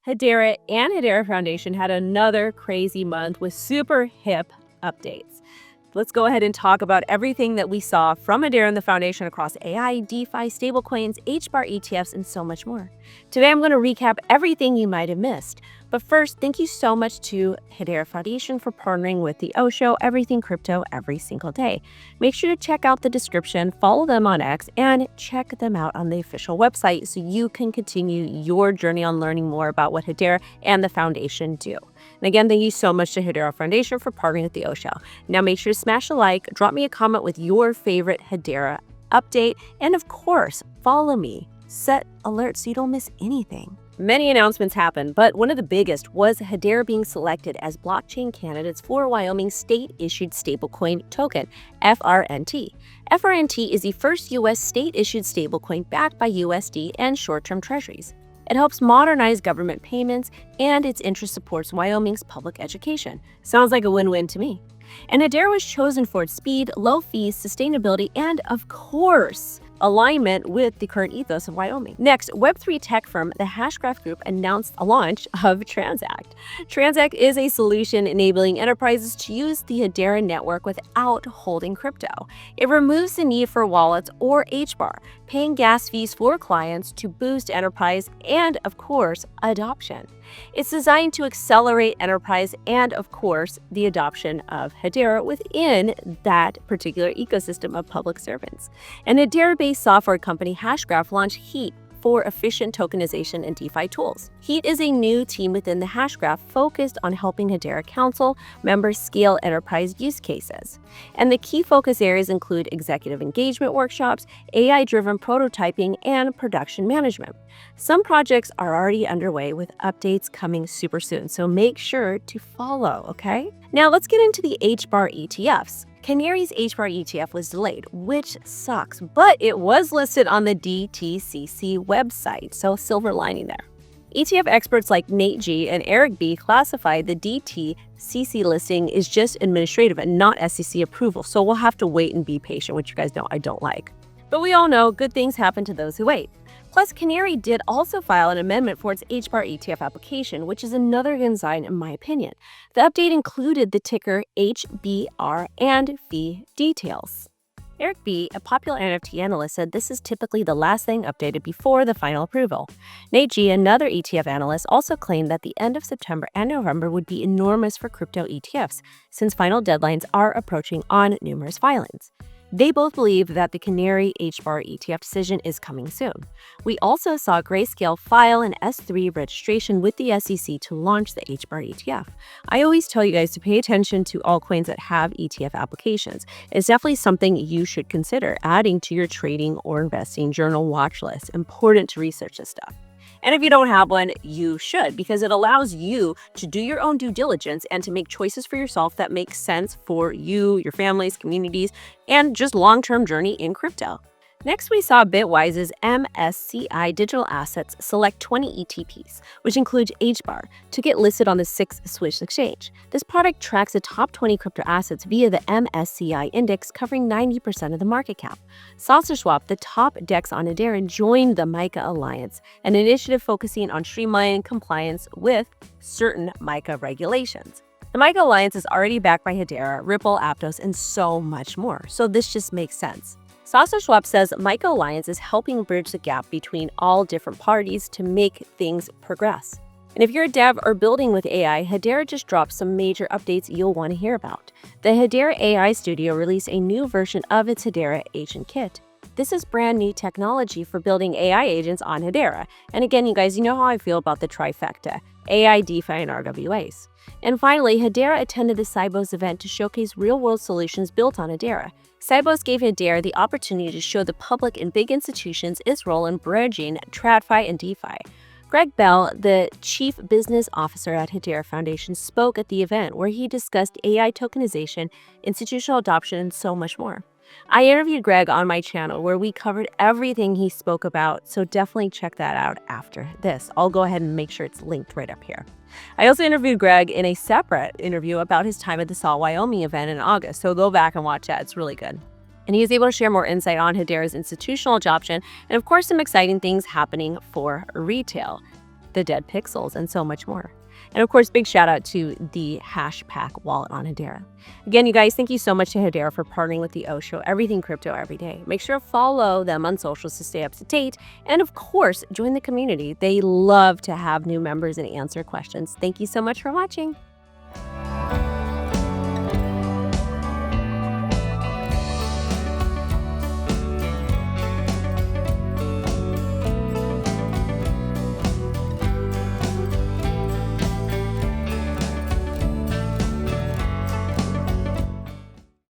Hedera and Hedera Foundation had another crazy month with super hip updates. Let's go ahead and talk about everything that we saw from Hedera and the Foundation across AI, DeFi, stablecoins, Hbar ETFs, and so much more. Today, I'm going to recap everything you might have missed. But first, thank you so much to Hedera Foundation for partnering with the O Show, Everything Crypto, every single day. Make sure to check out the description, follow them on X, and check them out on the official website so you can continue your journey on learning more about what Hedera and the Foundation do. And again, thank you so much to Hedera Foundation for partnering with the O Show. Now make sure to smash a like, drop me a comment with your favorite Hedera update, and of course, follow me. Set alerts so you don't miss anything. Many announcements happened, but one of the biggest was Hedera being selected as blockchain candidates for Wyoming's state-issued stablecoin token, FRNT. FRNT is the first U.S. state-issued stablecoin backed by USD and short-term treasuries. It helps modernize government payments, and its interest supports Wyoming's public education. Sounds like a win-win to me. And Hedera was chosen for its speed, low fees, sustainability, and, of course, alignment with the current ethos of Wyoming. Next, Web3 tech firm the Hashgraph Group announced a launch of Transact. Transact is a solution enabling enterprises to use the Hedera network without holding crypto. It removes the need for wallets or Hbar, paying gas fees for clients to boost enterprise and, of course, adoption. It's designed to accelerate enterprise and, of course, the adoption of Hedera within that particular ecosystem of public servants. And Hedera-based software company Hashgraph launched Heat for efficient tokenization and DeFi tools. Heat is a new team within the Hashgraph focused on helping Hedera Council members scale enterprise use cases. And the key focus areas include executive engagement workshops, AI-driven prototyping, and production management. Some projects are already underway with updates coming super soon, so make sure to follow, okay? Now let's get into the Hbar ETFs. Canary's Hbar ETF was delayed, which sucks, but it was listed on the DTCC website, so silver lining there. ETF experts like Nate G and Eric B classified the DTCC listing is just administrative and not SEC approval, so we'll have to wait and be patient, which you guys know I don't like. But we all know good things happen to those who wait. Plus, Canary did also file an amendment for its Hbar ETF application, which is another good sign in my opinion. The update included the ticker HBR and fee details. Eric B., a popular NFT analyst, said this is typically the last thing updated before the final approval. Nate G., another ETF analyst, also claimed that the end of September and November would be enormous for crypto ETFs, since final deadlines are approaching on numerous filings. They both believe that the Canary Hbar ETF decision is coming soon. We also saw Grayscale file an S3 registration with the SEC to launch the Hbar ETF. I always tell you guys to pay attention to altcoins that have ETF applications. It's definitely something you should consider adding to your trading or investing journal watch list. Important to research this stuff. And if you don't have one, you should, because it allows you to do your own due diligence and to make choices for yourself that make sense for you, your families, communities, and just long-term journey in crypto. Next, we saw Bitwise's MSCI Digital Assets select 20 ETPs, which includes Hbar, to get listed on the 6th Swiss exchange. This product tracks the top 20 crypto assets via the MSCI index, covering 90% of the market cap. SaucerSwap, the top DEX on Hedera, joined the MiCA Alliance, an initiative focusing on streamlining compliance with certain MiCA regulations. The MiCA Alliance is already backed by Hedera, Ripple, Aptos, and so much more, so this just makes sense. SaucerSwap says MiCA Alliance is helping bridge the gap between all different parties to make things progress. And if you're a dev or building with AI, Hedera just dropped some major updates you'll want to hear about. The Hedera AI Studio released a new version of its Hedera Agent Kit. This is brand new technology for building AI agents on Hedera. And again, you guys, you know how I feel about the trifecta: AI, DeFi, and RWAs. And finally, Hedera attended the Sibos event to showcase real-world solutions built on Hedera. Sibos gave Hedera the opportunity to show the public and big institutions its role in bridging TradFi and DeFi. Greg Bell, the Chief Business Officer at Hedera Foundation, spoke at the event where he discussed AI tokenization, institutional adoption, and so much more. I interviewed Greg on my channel where we covered everything he spoke about, so definitely check that out after this. I'll go ahead and make sure it's linked right up here. I also interviewed Greg in a separate interview about his time at the Sol Wyoming event in August, so go back and watch that. It's really good. And he was able to share more insight on Hedera's institutional adoption and, of course, some exciting things happening for retail. the dead pixels, and so much more. And of course, big shout out to the Hashpack wallet on Hedera. Again, you guys, thank you so much to Hedera for partnering with the O Show, everything crypto every day. Make sure to follow them on socials to stay up to date. And of course, join the community. They love to have new members and answer questions. Thank you so much for watching.